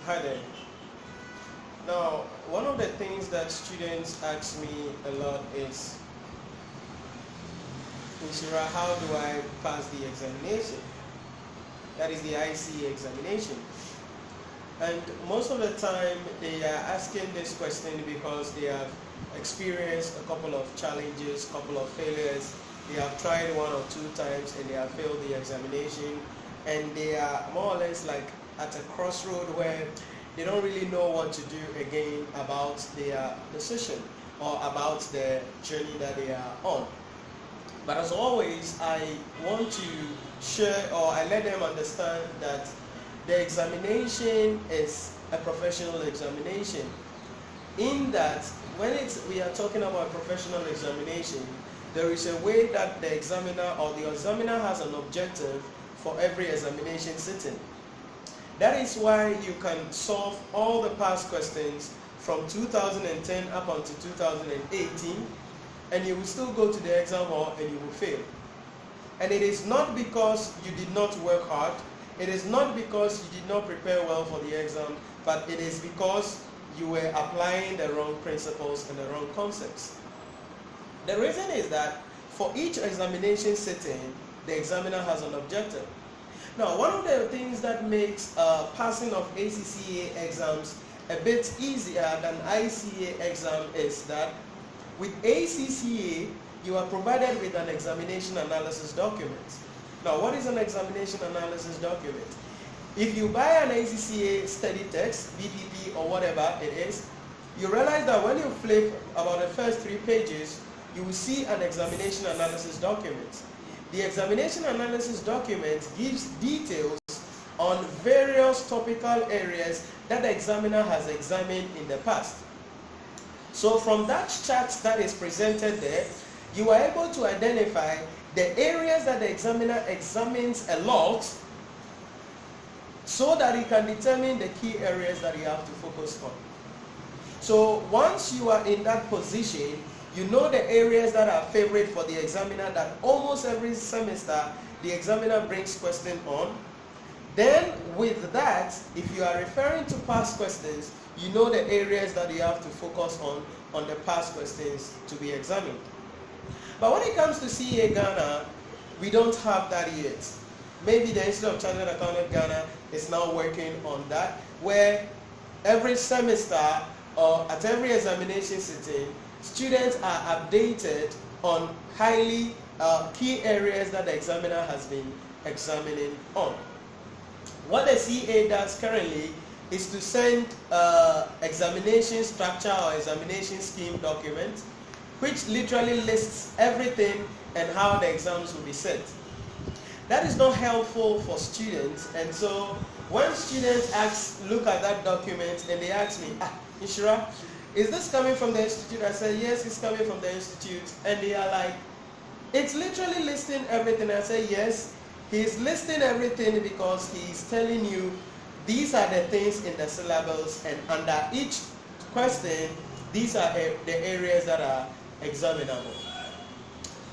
Hi there. Now, one of the things that students ask me a lot is, Nhyira, how do I pass the examination? That is the ICA examination. And most of the time, they are asking this question because they have experienced a couple of challenges, couple of failures. They have tried 1 or 2 times and they have failed the examination. And they are more or less like at a crossroad where they don't really know what to do again about their decision or about the journey that they are on. But as always, I want to share, or I let them understand that the examination is a professional examination. In that, when we are talking about professional examination, there is a way that the examiner or the examiner has an objective for every examination sitting. That is why you can solve all the past questions from 2010 up until 2018, and you will still go to the exam hall and you will fail. And it is not because you did not work hard, it is not because you did not prepare well for the exam, but it is because you were applying the wrong principles and the wrong concepts. The reason is that for each examination sitting, the examiner has an objective. Now, one of the things that makes passing of ACCA exams a bit easier than ICA exam is that with ACCA, you are provided with an examination analysis document. Now, what is an examination analysis document? If you buy an ACCA study text, BPP or whatever it is, you realize that when you flip about the first 3 pages, you will see an examination analysis document. The examination analysis document gives details on various topical areas that the examiner has examined in the past. So from that chart that is presented there, you are able to identify the areas that the examiner examines a lot so that he can determine the key areas that you have to focus on. So once you are in that position, you know the areas that are favorite for the examiner that almost every semester the examiner brings question on. Then with that, if you are referring to past questions, you know the areas that you have to focus on the past questions to be examined. But when it comes to CA Ghana, we don't have that yet. Maybe the Institute of Chartered Accountants Ghana is now working on that, where every semester or at every examination sitting, students are updated on highly key areas that the examiner has been examining on. What the CA does currently is to send examination structure or examination scheme document, which literally lists everything and how the exams will be set. That is not helpful for students, and so when students look at that document and they ask me, Nhyira, is this coming from the institute? I say, yes, it's coming from the institute. And they are like, it's literally listing everything. I say, yes, he's listing everything because he's telling you these are the things in the syllabus, and under each question, these are the areas that are examinable.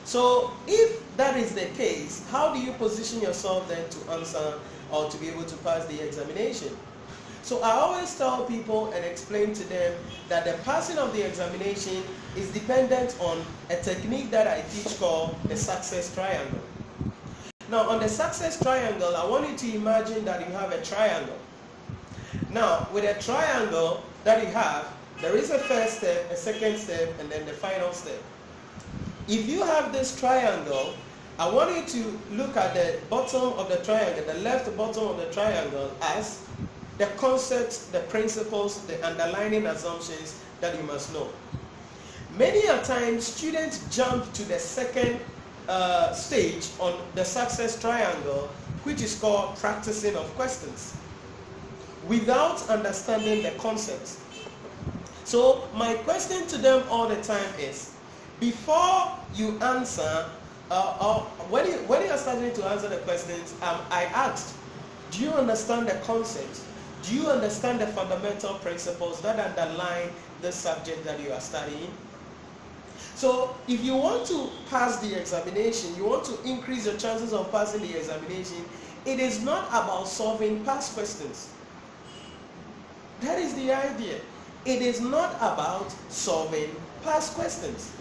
So if that is the case, how do you position yourself then to answer or to be able to pass the examination? So I always tell people and explain to them that the passing of the examination is dependent on a technique that I teach called the success triangle. Now on the success triangle, I want you to imagine that you have a triangle. Now with a triangle that you have, there is a first step, a second step, and then the final step. If you have this triangle, I want you to look at the bottom of the triangle, the left bottom of the triangle, as the concepts, the principles, the underlying assumptions that you must know. Many a times, students jump to the second stage on the success triangle, which is called practicing of questions, without understanding the concepts. So my question to them all the time is, before you answer, when you are starting to answer the questions, I asked, do you understand the concepts? Do you understand the fundamental principles that underline the subject that you are studying? So if you want to pass the examination, you want to increase your chances of passing the examination, it is not about solving past questions. That is the idea. It is not about solving past questions.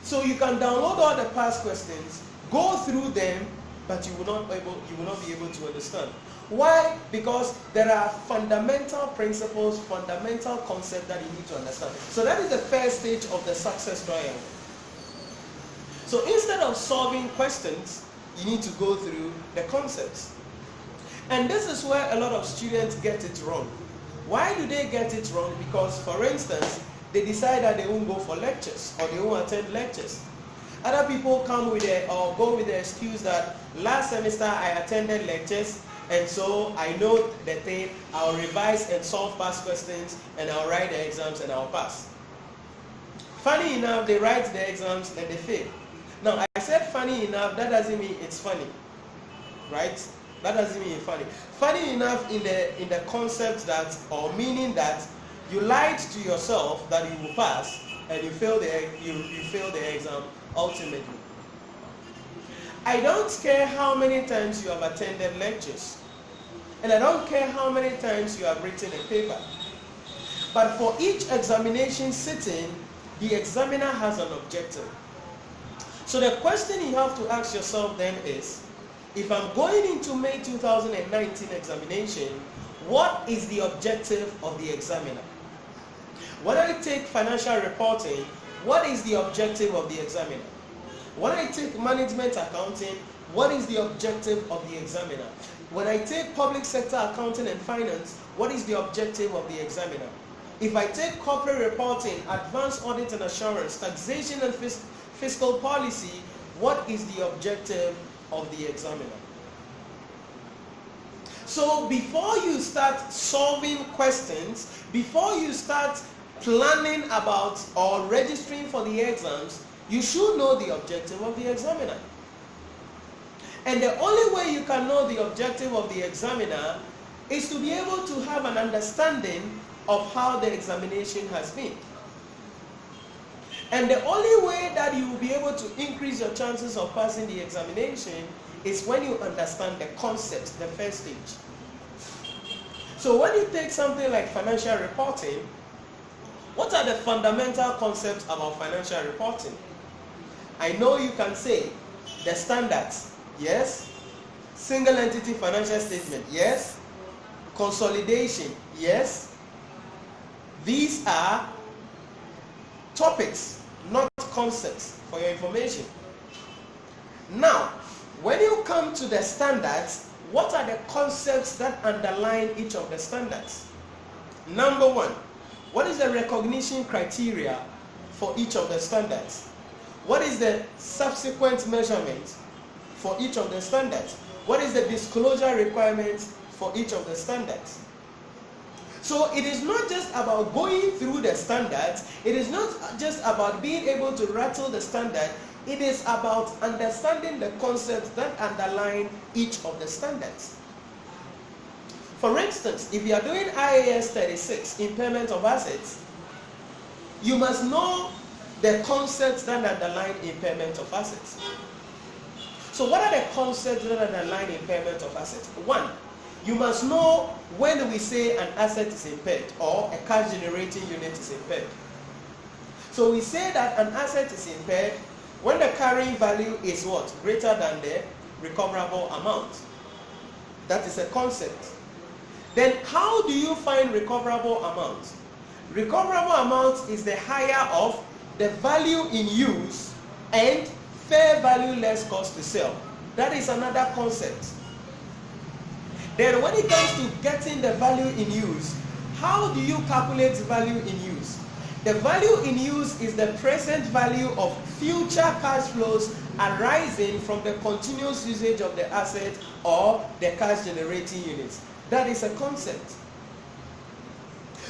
So you can download all the past questions, go through them, but you will not be able to understand. Why? Because there are fundamental principles, fundamental concepts that you need to understand. So that is the first stage of the success triangle. So instead of solving questions, you need to go through the concepts. And this is where a lot of students get it wrong. Why do they get it wrong? Because, for instance, they decide that they won't go for lectures or they won't attend lectures. Other people come with go with the excuse that last semester I attended lectures and so I know the thing, I'll revise and solve past questions and I'll write the exams and I'll pass. Funny enough, they write the exams and they fail. Now, I said funny enough, that doesn't mean it's funny, right? That doesn't mean it's funny. Funny enough in the concept that, or meaning that you lied to yourself that you will pass and you fail the exam ultimately. I don't care how many times you have attended lectures, and I don't care how many times you have written a paper. But for each examination sitting, the examiner has an objective. So the question you have to ask yourself then is, if I'm going into May 2019 examination, what is the objective of the examiner? When I take financial reporting, what is the objective of the examiner? When I take management accounting, what is the objective of the examiner? When I take public sector accounting and finance, what is the objective of the examiner? If I take corporate reporting, advanced audit and assurance, taxation and fiscal policy, what is the objective of the examiner? So before you start solving questions, before you start planning about or registering for the exams, you should know the objective of the examiner. And the only way you can know the objective of the examiner is to be able to have an understanding of how the examination has been. And the only way that you will be able to increase your chances of passing the examination is when you understand the concept, the first stage. So when you take something like financial reporting, what are the fundamental concepts about financial reporting? I know you can say the standards, yes. Single entity financial statement, yes. Consolidation, yes. These are topics, not concepts, for your information. Now, when you come to the standards, what are the concepts that underline each of the standards? Number one, what is the recognition criteria for each of the standards? What is the subsequent measurement for each of the standards? What is the disclosure requirements for each of the standards? So it is not just about going through the standards, it is not just about being able to rattle the standard, it is about understanding the concepts that underline each of the standards. For instance, if you are doing IAS 36, impairment of assets, you must know the concepts that underline impairment of assets. So what are the concepts that underline impairment of assets? One, you must know when we say an asset is impaired or a cash generating unit is impaired. So we say that an asset is impaired when the carrying value is what? Greater than the recoverable amount. That is a concept. Then how do you find recoverable amount? Recoverable amount is the higher of the value in use and fair value less cost to sell. That is another concept. Then when it comes to getting the value in use, how do you calculate value in use? The value in use is the present value of future cash flows arising from the continuous usage of the asset or the cash generating units. That is a concept.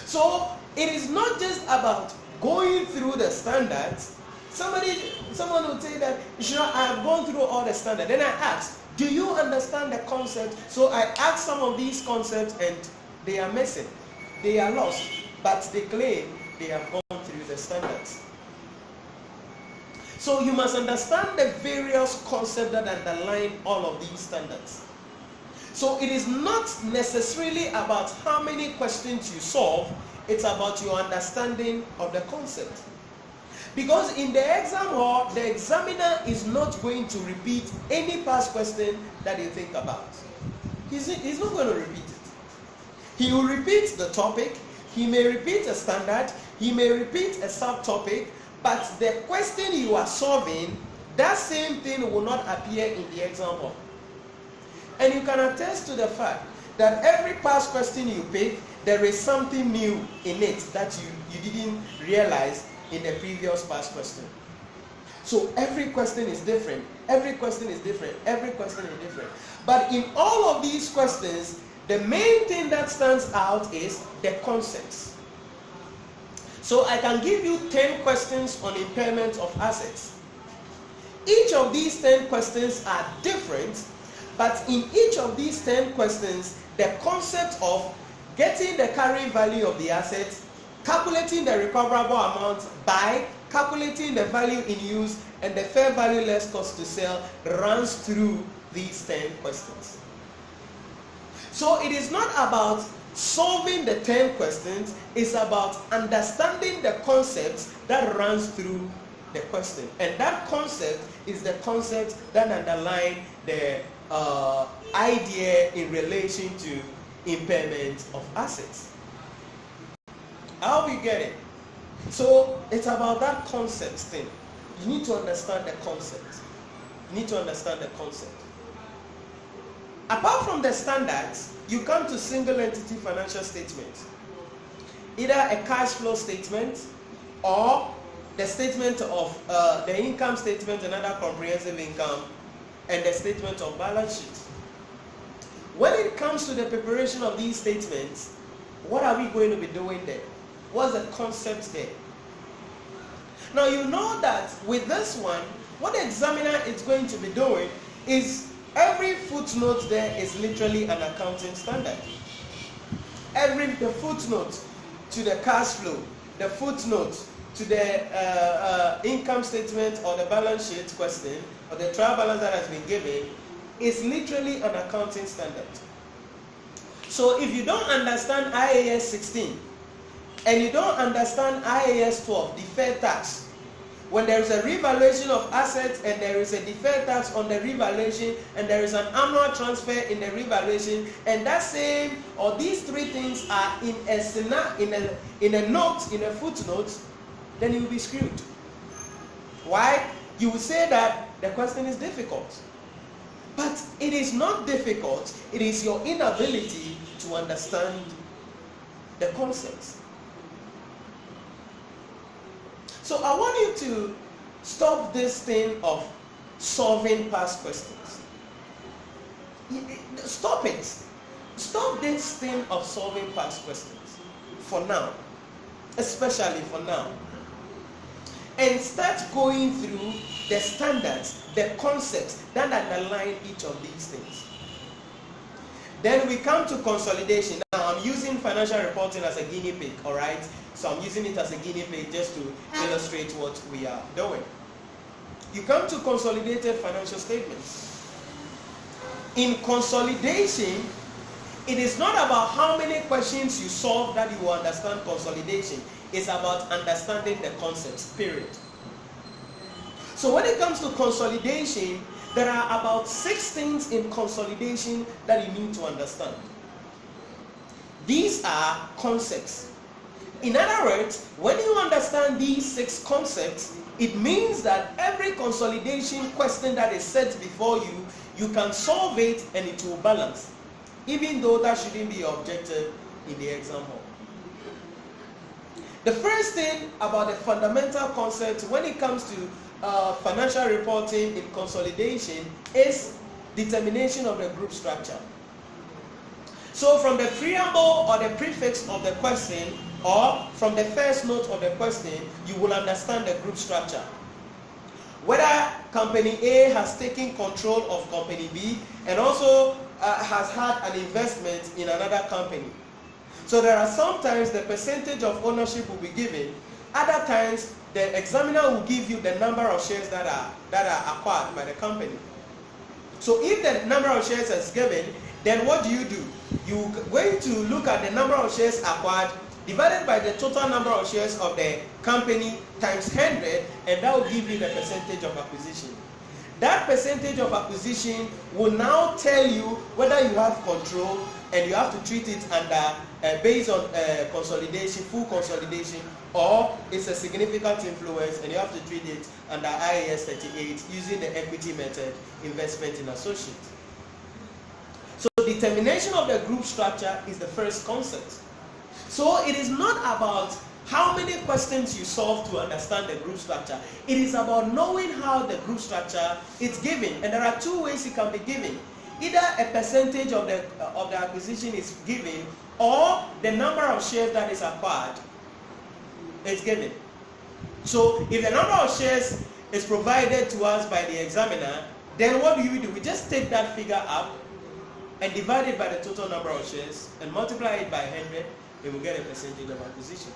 So it is not just about going through the standards. Someone will say that, sure, I have gone through all the standards. Then I ask, do you understand the concept? So I ask some of these concepts and they are missing. They are lost. But they claim they have gone through the standards. So you must understand the various concepts that underline all of these standards. So it is not necessarily about how many questions you solve, it's about your understanding of the concept. Because in the exam hall, the examiner is not going to repeat any past question that you think about. He's not going to repeat it. He will repeat the topic, he may repeat a standard, he may repeat a subtopic, but the question you are solving, that same thing will not appear in the exam hall. And you can attest to the fact that every past question you pick, there is something new in it that you didn't realize in the previous past question. So every question is different. Every question is different. Every question is different. But in all of these questions, the main thing that stands out is the concepts. So I can give you 10 questions on impairment of assets. Each of these 10 questions are different, but in each of these 10 questions, the concept of getting the carrying value of the assets, calculating the recoverable amount by calculating the value in use and the fair value less cost to sell runs through these 10 questions. So it is not about solving the 10 questions, it's about understanding the concepts that runs through the question. And that concept is the concept that underlines the idea in relation to impairment of assets. I hope you get it. So it's about that concept thing. You need to understand the concept. You need to understand the concept. Apart from the standards, you come to single entity financial statement. Either a cash flow statement or the statement of the income statement and other comprehensive income and the statement of balance sheet. When it comes to the preparation of these statements, what are we going to be doing there? What's the concept there? Now you know that with this one, what the examiner is going to be doing is every footnote there is literally an accounting standard. The footnote to the cash flow, the footnote to the income statement or the balance sheet question or the trial balance that has been given is literally an accounting standard. So if you don't understand IAS 16 and you don't understand IAS 12, deferred tax, when there is a revaluation of assets and there is a deferred tax on the revaluation and there is an annual transfer in the revaluation, and that same or these three things are in a note, in a footnote, then you will be screwed. Why? You will say that the question is difficult. But it is not difficult, it is your inability to understand the concepts. So I want you to stop this thing of solving past questions. Stop it. Stop this thing of solving past questions for now, especially for now. And start going through the standards, the concepts that underline each of these things. Then we come to consolidation. Now I'm using financial reporting as a guinea pig, all right? So I'm using it as a guinea pig just to illustrate what we are doing. You come to consolidated financial statements. In consolidation, it is not about how many questions you solve that you will understand consolidation. It's about understanding the concepts, period. So when it comes to consolidation, there are about 6 things in consolidation that you need to understand. These are concepts. In other words, when you understand these 6 concepts, it means that every consolidation question that is set before you, you can solve it and it will balance, even though that shouldn't be your objective in the exam hall. The first thing about the fundamental concept when it comes to financial reporting in consolidation is determination of the group structure. So from the preamble or the prefix of the question, or from the first note of the question, you will understand the group structure. Whether company A has taken control of company B and also has had an investment in another company. So there are sometimes the percentage of ownership will be given. Other times the examiner will give you the number of shares that are acquired by the company. So if the number of shares is given then what do? You're going to look at the number of shares acquired divided by the total number of shares of the company times 100, and that will give you the percentage of acquisition. That percentage of acquisition will now tell you whether you have control, and you have to treat it under based on consolidation, full consolidation, or it's a significant influence, and you have to treat it under IAS 38 using the equity method, investment in associates. So determination of the group structure is the first concept. So it is not about how many questions you solve to understand the group structure. It is about knowing how the group structure is given, and there are two ways it can be given. Either a percentage of the acquisition is given, or the number of shares that is acquired is given. So if the number of shares is provided to us by the examiner, then what do? We just take that figure up and divide it by the total number of shares and multiply it by 100, and we get a percentage of acquisition.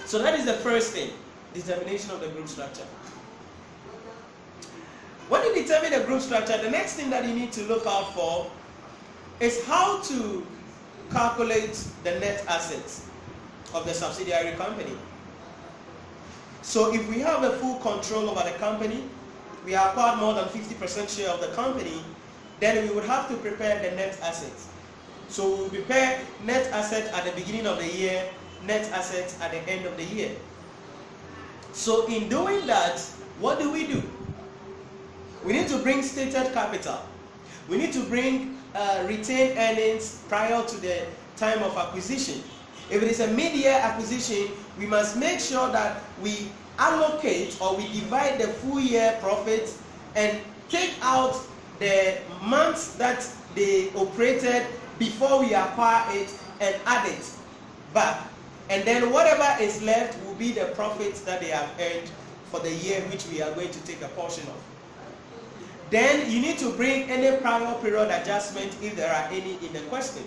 So that is the first thing, determination of the group structure. When you determine the group structure, the next thing that you need to look out for is how to calculate the net assets of the subsidiary company. So if we have a full control over the company, we have acquired more than 50% share of the company, then we would have to prepare the net assets. So we will prepare net assets at the beginning of the year, net assets at the end of the year. So in doing that, what do? We need to bring stated capital. We need to bring retained earnings prior to the time of acquisition. If it is a mid-year acquisition, we must make sure that we allocate or we divide the full year profits and take out the months that they operated before we acquire it and add it back. And then whatever is left will be the profits that they have earned for the year, which we are going to take a portion of. Then you need to bring any prior period adjustment if there are any in the question.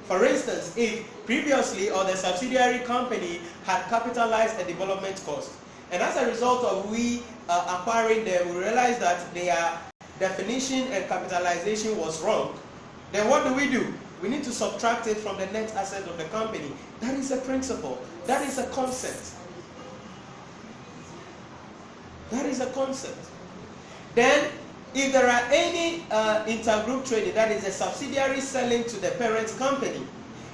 For instance, if previously or the subsidiary company had capitalized a development cost, and as a result of we acquiring them, we realized that their definition and capitalization was wrong, then what do? We need to subtract it from the net asset of the company. That is a principle. That is a concept. That is a concept. Then, if there are any intergroup trading, that is a subsidiary selling to the parent company.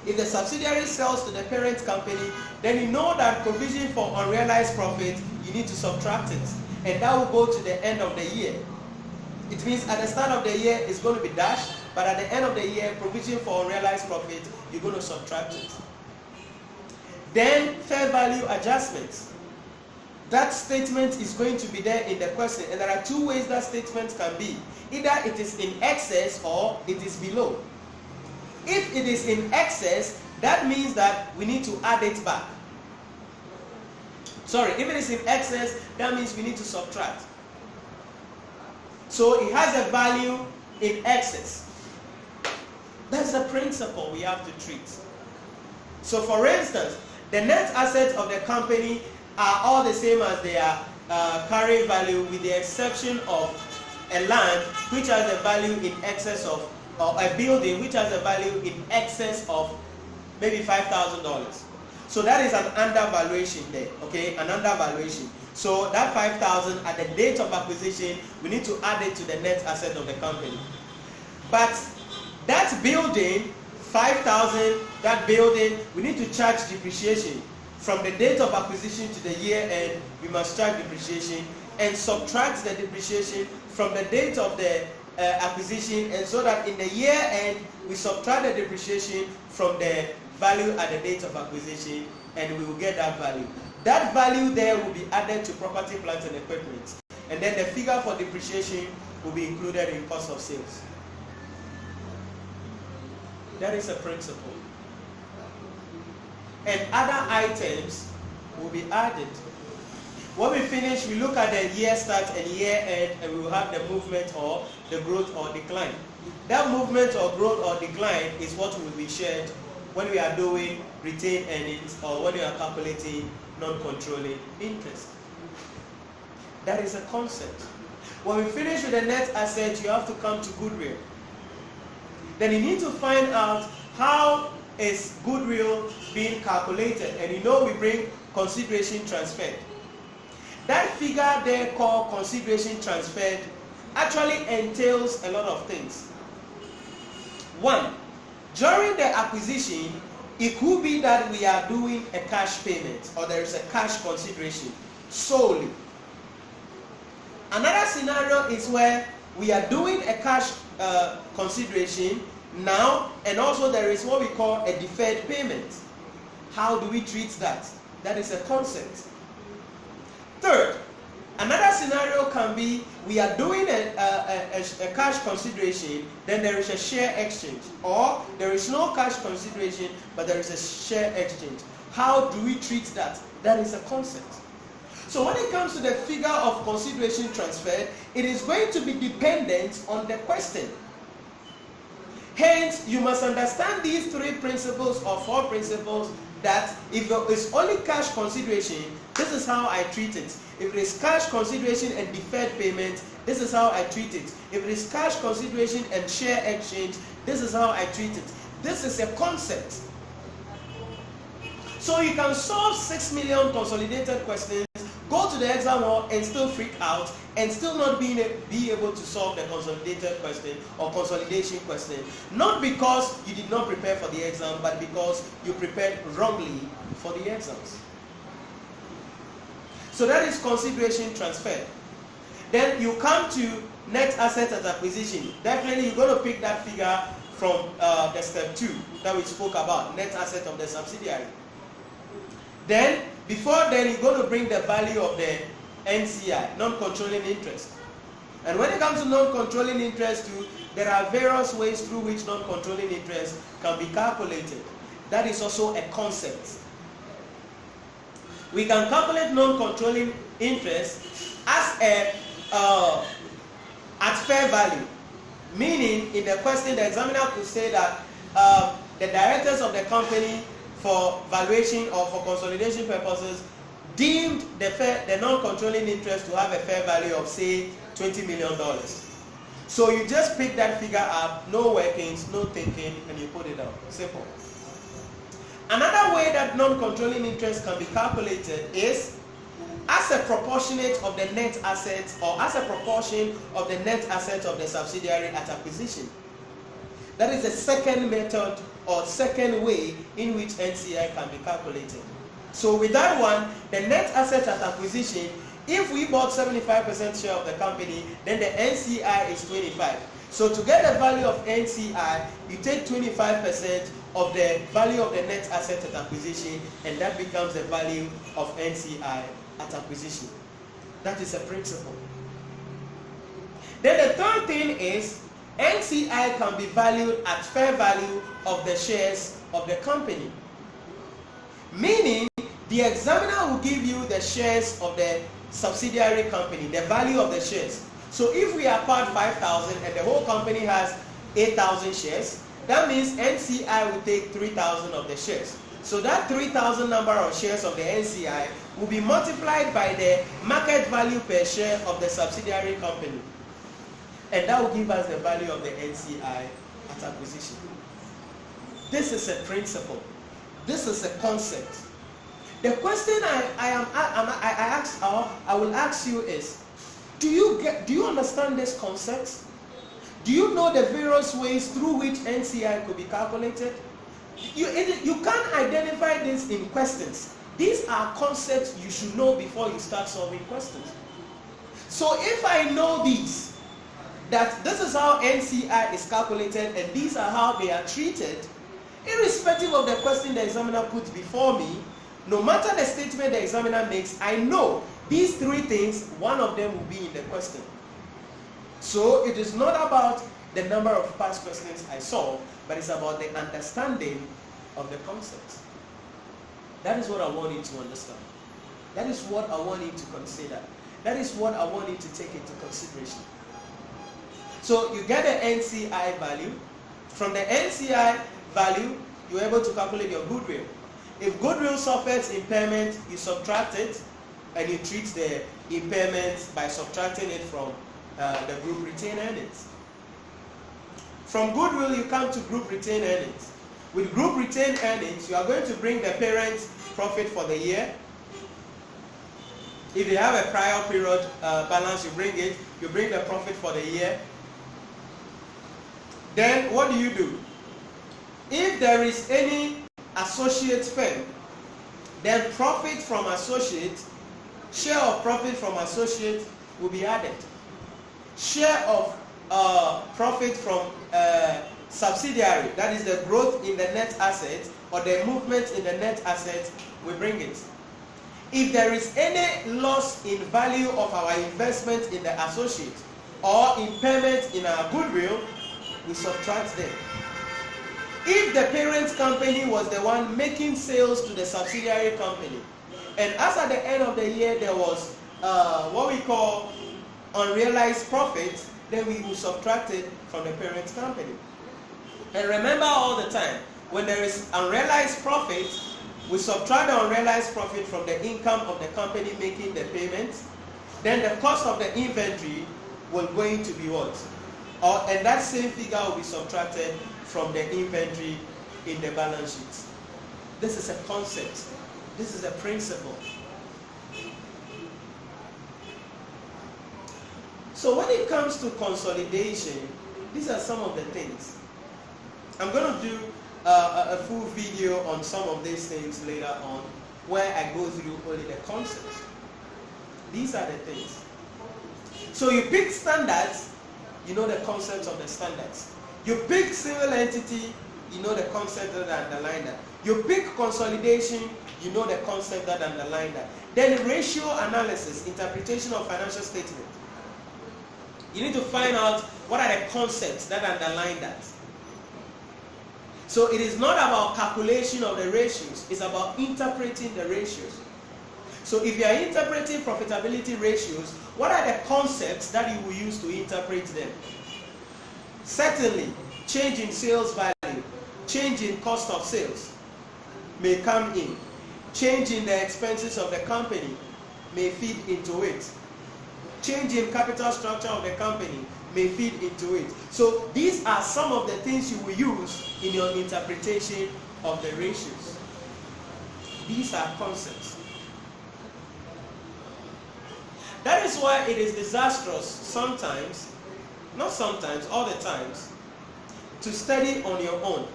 If the subsidiary sells to the parent company, then you know that provision for unrealized profit, you need to subtract it. And that will go to the end of the year. It means at the start of the year, it's going to be dashed, but at the end of the year, provision for unrealized profit, you're going to subtract it. Then, fair value adjustments. That statement is going to be there in the question, and there are two ways that statement can be. Either it is in excess or it is below. If it is in excess, that means that we need to add it back. Sorry, if it is in excess, that means we need to subtract. So it has a value in excess. That's the principle we have to treat. So for instance, the net assets of the company are all the same as their carrying value, with the exception of a land which has a value in excess of, or a building which has a value in excess of maybe $5,000. So that is an undervaluation there, okay, an undervaluation. So that 5,000 at the date of acquisition, we need to add it to the net asset of the company. But that building, 5,000, that building, we need to charge depreciation. From the date of acquisition to the year end, we must charge depreciation and subtract the depreciation from the date of the acquisition, and so that in the year end, we subtract the depreciation from the value at the date of acquisition, and we will get that value. That value there will be added to property, plant, and equipment. And then the figure for depreciation will be included in cost of sales. That is a principle. And other items will be added. When we finish, we look at the year start and year end, and we will have the movement or the growth or decline. That movement or growth or decline is what will be shared when we are doing retained earnings or when we are calculating non-controlling interest. That is a concept. When we finish with the net asset, you have to come to goodwill. then you need to find out how is goodwill being calculated. And you know we bring consideration transferred. That figure there called consideration transferred actually entails a lot of things. One, during the acquisition, it could be that we are doing a cash payment or there is a cash consideration solely. Another scenario is where we are doing a cash consideration now, and also there is what we call a deferred payment. How do we treat that? That is a concept. Third, another scenario can be we are doing a cash consideration, then there is a share exchange, or there is no cash consideration but there is a share exchange. How do we treat that? That is a concept. So when it comes to the figure of consideration transferred, it is going to be dependent on the question. Hence, you must understand these three principles or four principles, that if it's only cash consideration, this is how I treat it. If it is cash consideration and deferred payment, this is how I treat it. If it is cash consideration and share exchange, this is how I treat it. This is a concept. So you can solve 6 million consolidated questions, go to the exam hall and still freak out and still not be able to solve the consolidated question or consolidation question. Not because you did not prepare for the exam, but because you prepared wrongly for the exams. So that is consideration transfer. Then you come to net asset at acquisition. Definitely you're going to pick that figure from the step 2 that we spoke about, net asset of the subsidiary. Then, before then, you're going to bring the value of the NCI, non-controlling interest. And when it comes to non-controlling interest too, there are various ways through which non-controlling interest can be calculated. That is also a concept. We can calculate non-controlling interest as at fair value. Meaning, in the question, the examiner could say that the directors of the company, for valuation or for consolidation purposes, deemed the non-controlling interest to have a fair value of, say, $20 million. So you just pick that figure up, no workings, no thinking, and you put it out. Simple. Another way that non-controlling interest can be calculated is as a proportionate of the net assets, or as a proportion of the net assets of the subsidiary at acquisition. That is the second method or second way in which NCI can be calculated. So with that one, the net asset at acquisition, if we bought 75% share of the company, then the NCI is 25. So to get the value of NCI, you take 25% of the value of the net asset at acquisition, and that becomes the value of NCI at acquisition. That is a principle. Then the third thing is NCI can be valued at fair value of the shares of the company. Meaning, the examiner will give you the shares of the subsidiary company, the value of the shares. So if we acquired 5,000 and the whole company has 8,000 shares, that means NCI will take 3,000 of the shares. So that 3,000 number of shares of the NCI will be multiplied by the market value per share of the subsidiary company. And that will give us the value of the NCI at acquisition. This is a principle. This is a concept. The question I will ask you is, do you understand this concept? Do you know the various ways through which NCI could be calculated? You can't identify this in questions. These are concepts you should know before you start solving questions. So if I know these, that this is how NCI is calculated and these are how they are treated, irrespective of the question the examiner puts before me, no matter the statement the examiner makes, I know these three things, one of them will be in the question. So it is not about the number of past questions I solve, but it's about the understanding of the concept. That is what I want you to understand. That is what I want you to consider. That is what I want you to take into consideration. So you get the NCI value. From the NCI value, you're able to calculate your goodwill. If goodwill suffers impairment, you subtract it and you treat the impairment by subtracting it from the group retained earnings. From goodwill, you come to group retained earnings. With group retained earnings, you are going to bring the parent profit for the year. If you have a prior period balance, you bring it. You bring the profit for the year. Then what do? If there is any associate firm, then profit from associate, share of profit from associate will be added. Share of profit from subsidiary, that is the growth in the net asset or the movement in the net asset, we bring it. If there is any loss in value of our investment in the associate or impairment in our goodwill, we subtract them. If the parent company was the one making sales to the subsidiary company, and as at the end of the year there was what we call unrealized profit, then we will subtract it from the parent company. And remember all the time, when there is unrealized profit, we subtract the unrealized profit from the income of the company making the payment. Then the cost of the inventory will going to be what? And that same figure will be subtracted from the inventory in the balance sheet. This is a concept. This is a principle. So when it comes to consolidation, these are some of the things. I'm going to do a full video on some of these things later on, where I go through only the concepts. These are the things. So you pick standards, you know the concepts of the standards. You pick civil entity, you know the concept that underline that. You pick consolidation, you know the concept that underline that. Then ratio analysis, interpretation of financial statement. You need to find out what are the concepts that underline that. So it is not about calculation of the ratios, it's about interpreting the ratios. So if you are interpreting profitability ratios, what are the concepts that you will use to interpret them? Certainly, change in sales value, change in cost of sales may come in. Change in the expenses of the company may feed into it. Change in capital structure of the company may feed into it. So these are some of the things you will use in your interpretation of the ratios. These are concepts. That is why it is disastrous sometimes, not sometimes, all the times, to study on your own.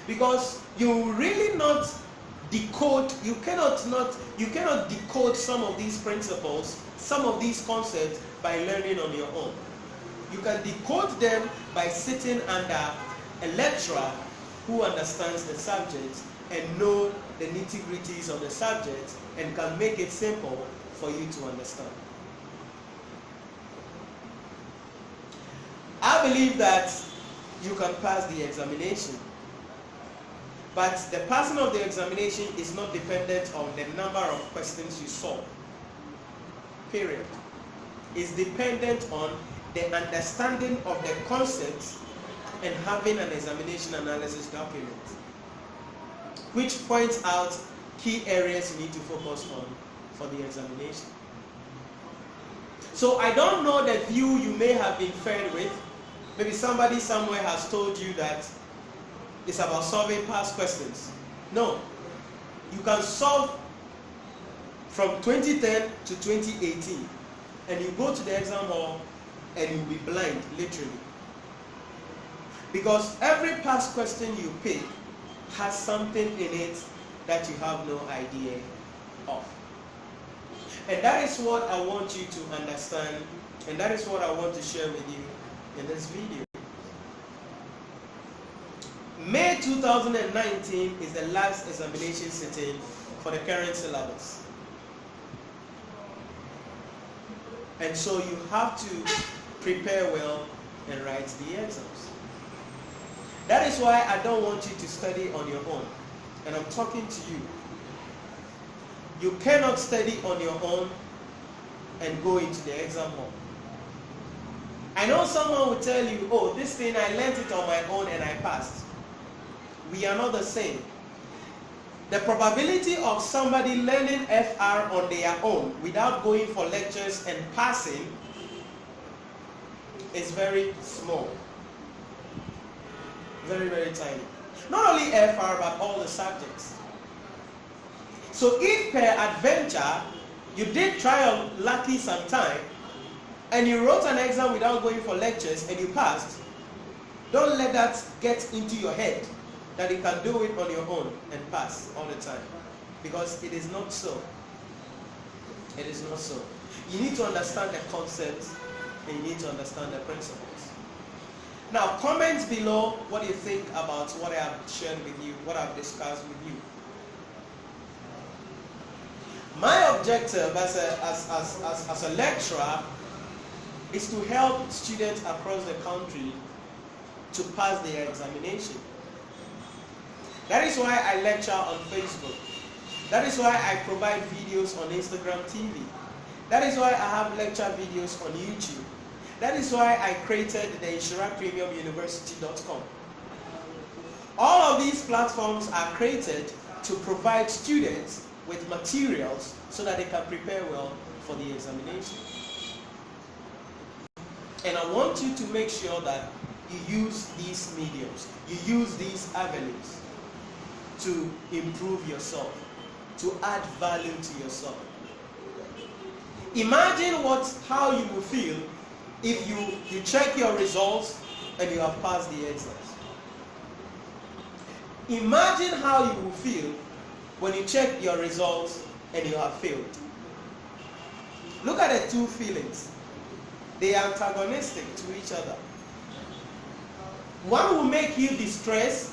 Because you will really not decode, you cannot decode some of these principles, some of these concepts by learning on your own. You can decode them by sitting under a lecturer who understands the subject and know the nitty-gritties of the subject and can make it simple for you to understand. I believe that you can pass the examination, but the passing of the examination is not dependent on the number of questions you solve. Period. It's dependent on the understanding of the concepts and having an examination analysis document, which points out key areas you need to focus on for the examination. So I don't know the view you may have been fed with. Maybe somebody somewhere has told you that it's about solving past questions. No. You can solve from 2010 to 2018 and you go to the exam hall and you'll be blind, literally. Because every past question you pick has something in it that you have no idea of. And that is what I want you to understand, and that is what I want to share with you in this video. May 2019 is the last examination sitting for the current syllabus. And so you have to prepare well and write the exams. That is why I don't want you to study on your own. And I'm talking to you. You cannot study on your own and go into the exam hall. I know someone will tell you, oh, this thing I learned it on my own and I passed. We are not the same. The probability of somebody learning FR on their own without going for lectures and passing is very small. Very, very tiny. Not only FR, but all the subjects. So if per adventure, you did try on lucky sometime, and you wrote an exam without going for lectures and you passed, don't let that get into your head that you can do it on your own and pass all the time. Because it is not so. It is not so. You need to understand the concepts and you need to understand the principles. Now, comment below what you think about what I have shared with you, what I've discussed with you. My objective as a lecturer is to help students across the country to pass their examination. That is why I lecture on Facebook. That is why I provide videos on Instagram TV. That is why I have lecture videos on YouTube. That is why I created the Nhyira Premium University.com. All of these platforms are created to provide students with materials so that they can prepare well for the examination. And I want you to make sure that you use these mediums, you use these avenues to improve yourself, to add value to yourself. Imagine how you will feel if you check your results and you have passed the exams. Imagine how you will feel when you check your results and you have failed. Look at the two feelings. They are antagonistic to each other. One will make you distressed,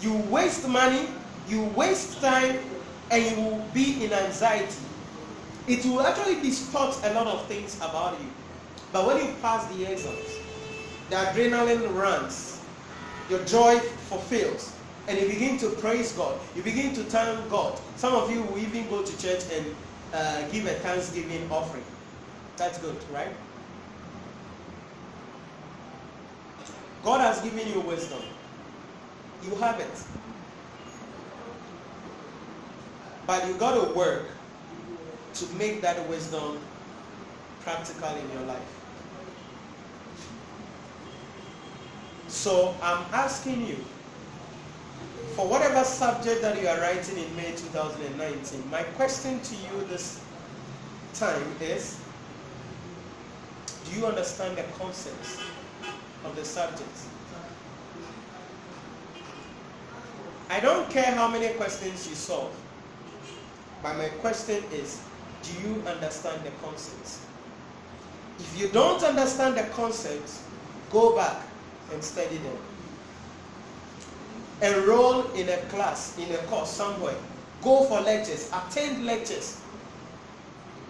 you waste money, you waste time, and you will be in anxiety. It will actually distort a lot of things about you. But when you pass the exams, the adrenaline runs, your joy fulfills, and you begin to praise God. You begin to thank God. Some of you will even go to church and give a Thanksgiving offering. That's good, right? God has given you wisdom. You have it. But you got to work to make that wisdom practical in your life. So I'm asking you, for whatever subject that you are writing in May 2019, my question to you this time is, do you understand the concepts of the subjects? I don't care how many questions you solve, but my question is, do you understand the concepts? If you don't understand the concepts, go back and study them. Enroll in a class, in a course somewhere. Go for lectures, attend lectures.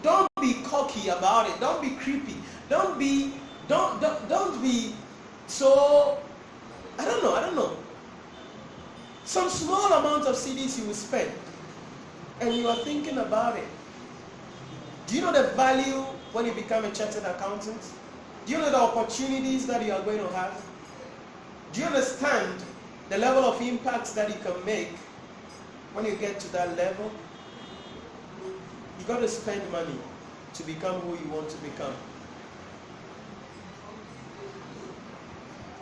Don't be cocky about it. Don't be creepy. Don't be so, I don't know. Some small amount of CDs you will spend and you are thinking about it. Do you know the value when you become a chartered accountant? Do you know the opportunities that you are going to have? Do you understand the level of impact that you can make when you get to that level? You got to spend money to become who you want to become.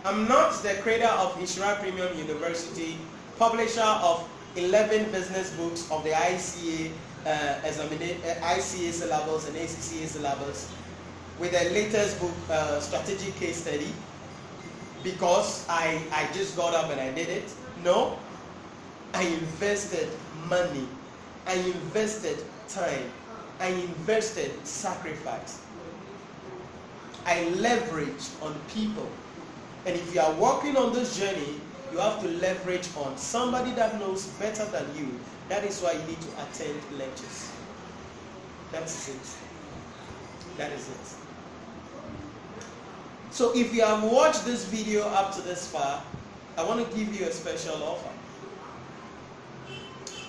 I'm not the creator of Nhyira Premium University, publisher of 11 business books of the ICA ICA syllabus and ACCA syllabus, with the latest book, Strategic Case Study, because I just got up and I did it. No, I invested money, I invested time, I invested sacrifice. I leverage on people. And if you are working on this journey, you have to leverage on somebody that knows better than you. That is why you need to attend lectures. That's it. That is it. So if you have watched this video up to this far, I want to give you a special offer.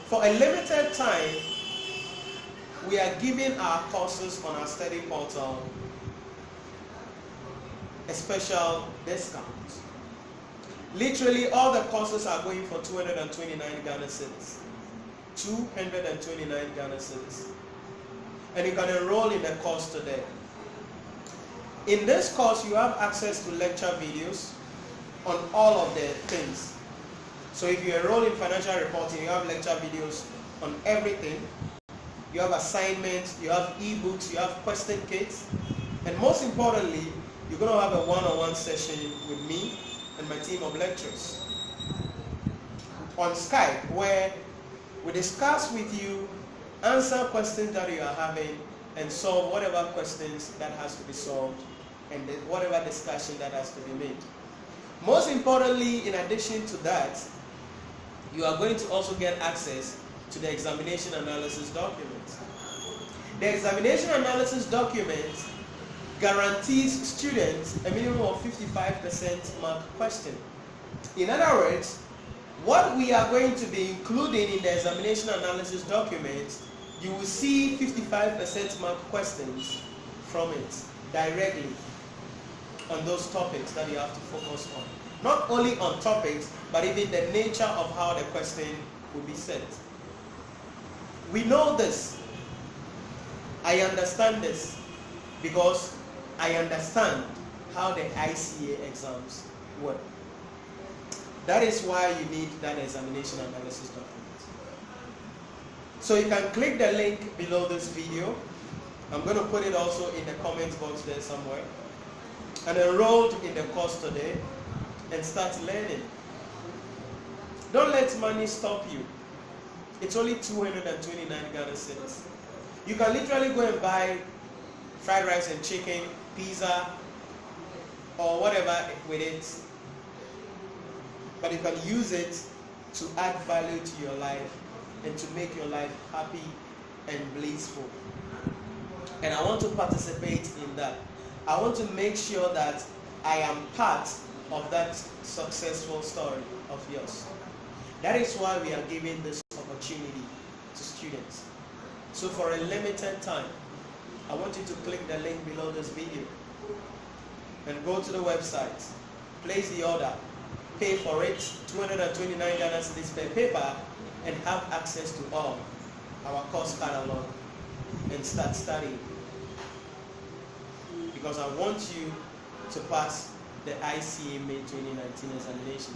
For a limited time, we are giving our courses on our study portal a special discount. Literally all the courses are going for 229 Ghana cedis. 229 Ghana cedis. And you can enroll in the course today. In this course, you have access to lecture videos on all of the things. So if you enroll in financial reporting, you have lecture videos on everything. You have assignments, you have ebooks, you have question kits, and most importantly, you're going to have a one-on-one session with me and my team of lecturers on Skype, where we discuss with you, answer questions that you are having, and solve whatever questions that has to be solved, and whatever discussion that has to be made. Most importantly, in addition to that, you are going to also get access to the examination analysis document. The examination analysis document guarantees students a minimum of 55% mark question. In other words, what we are going to be including in the examination analysis document, you will see 55% mark questions from it directly on those topics that you have to focus on. Not only on topics, but even the nature of how the question will be set. We know this. I understand this because I understand how the ICA exams work. That is why you need that examination analysis document. So you can click the link below this video. I'm going to put it also in the comment box there somewhere. And enroll in the course today and start learning. Don't let money stop you. It's only 229 Ghana cedis. You can literally go and buy fried rice and chicken, pizza, or whatever with it. But you can use it to add value to your life and to make your life happy and blissful. And I want to participate in that. I want to make sure that I am part of that successful story of yours. That is why we are giving this opportunity to students. So for a limited time, I want you to click the link below this video and go to the website, place the order, pay for it, 229 Ghana cedis per paper, and have access to all our course catalog and start studying. Because I want you to pass the ICA May 2019 examination.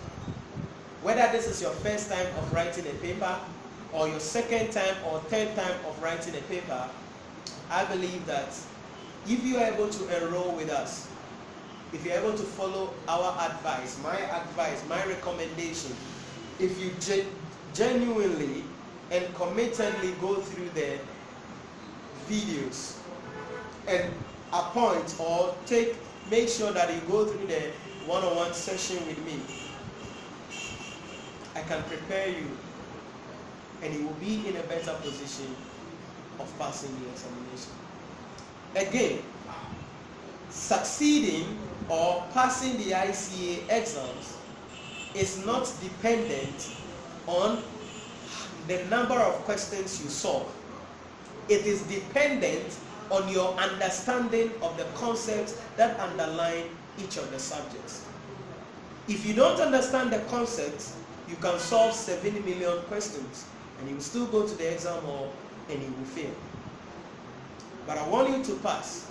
Whether this is your first time of writing a paper, or your second time or third time of writing a paper, I believe that if you are able to enroll with us, if you're able to follow our advice, my recommendation, if you genuinely and committedly go through the videos and appoint or make sure that you go through the one-on-one session with me, I can prepare you and you will be in a better position of passing the examination. Again, succeeding or passing the ICA exams is not dependent on the number of questions you solve. It is dependent on your understanding of the concepts that underline each of the subjects. If you don't understand the concepts, you can solve 70 million questions and you will still go to the exam hall and you will fail. But I want you to pass,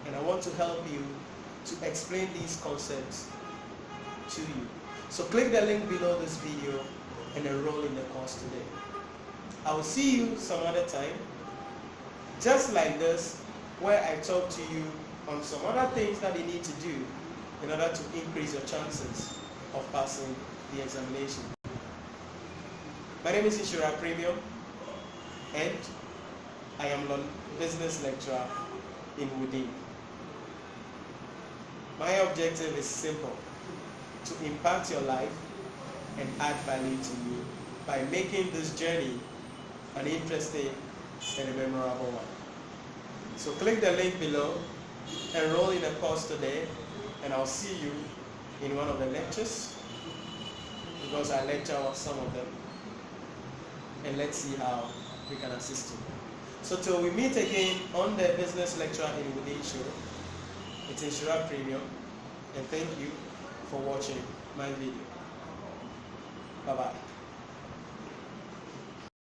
and I want to help you to explain these concepts to you. So click the link below this video and enroll in the course today. I will see you some other time, just like this, where I talk to you on some other things that you need to do in order to increase your chances of passing the examination. My name is Nhyira Premium, and I am a business lecturer in Woodin. My objective is simple: to impact your life and add value to you by making this journey an interesting and a memorable one. So click the link below, enroll in a course today, and I'll see you in one of the lectures, because I lecture on some of them, and let's see how we can assist you. So till we meet again on the Business Lecturer in Woodin show, it's Nhyira Premium, and thank you for watching my video. Bye-bye.